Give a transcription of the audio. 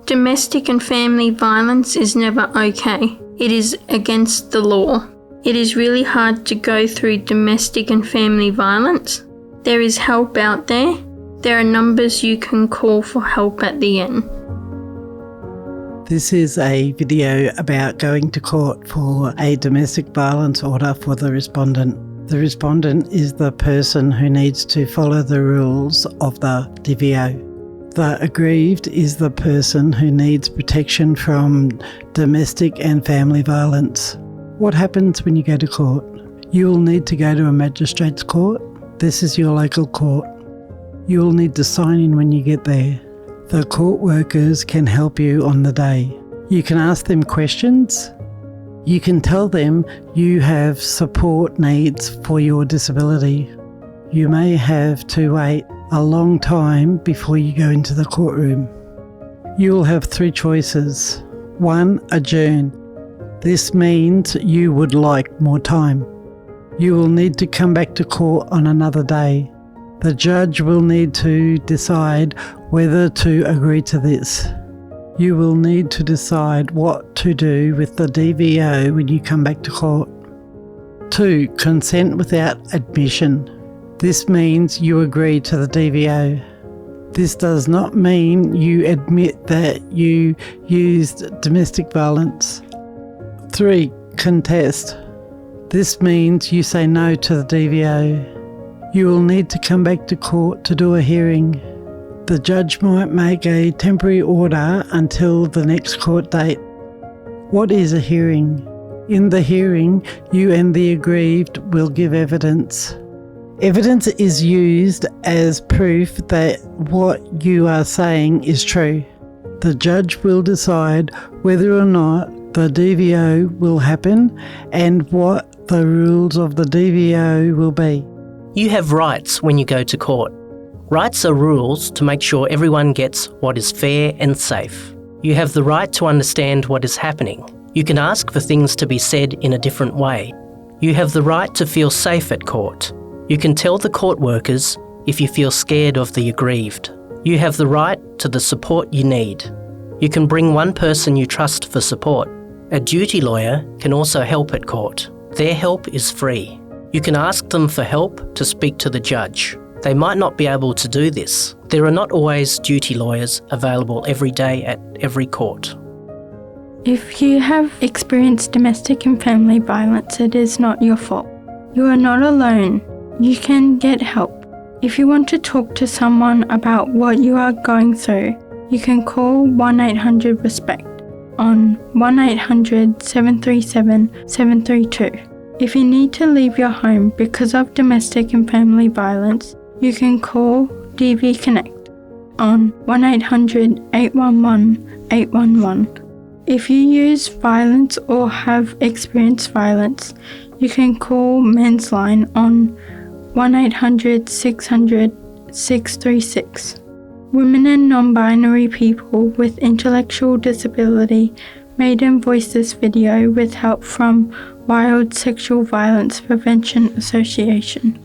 Domestic and family violence is never okay. It is against the law. It is really hard to go through domestic and family violence. There is help out there. There are numbers you can call for help at the end. This is a video about going to court for a domestic violence order for the respondent. The respondent is the person who needs to follow the rules of the DVO. The aggrieved is the person who needs protection from domestic and family violence. What happens when you go to court? You will need to go to a magistrate's court. This is your local court. You will need to sign in when you get there. The court workers can help you on the day. You can ask them questions. You can tell them you have support needs for your disability. You may have to wait a long time before you go into the courtroom. You will have 3 choices. 1, adjourn. This means you would like more time. You will need to come back to court on another day. The judge will need to decide whether to agree to this. You will need to decide what to do with the DVO when you come back to court. 2, consent without admission. This means you agree to the DVO. This does not mean you admit that you used domestic violence. 3, contest. This means you say no to the DVO. You will need to come back to court to do a hearing. The judge might make a temporary order until the next court date. What is a hearing? In the hearing, you and the aggrieved will give evidence. Evidence is used as proof that what you are saying is true. The judge will decide whether or not the DVO will happen and what the rules of the DVO will be. You have rights when you go to court. Rights are rules to make sure everyone gets what is fair and safe. You have the right to understand what is happening. You can ask for things to be said in a different way. You have the right to feel safe at court. You can tell the court workers if you feel scared of the aggrieved. You have the right to the support you need. You can bring one person you trust for support. A duty lawyer can also help at court. Their help is free. You can ask them for help to speak to the judge. They might not be able to do this. There are not always duty lawyers available every day at every court. If you have experienced domestic and family violence, it is not your fault. You are not alone. You can get help. If you want to talk to someone about what you are going through, you can call 1-800-RESPECT on 1-800-737-732. If you need to leave your home because of domestic and family violence, you can call DV Connect on 1-800-811-811. If you use violence or have experienced violence, you can call Men's Line on 1-800-600-636. Women and non-binary people with intellectual disability made and voiced this video with help from WWILD Sexual Violence Prevention Association.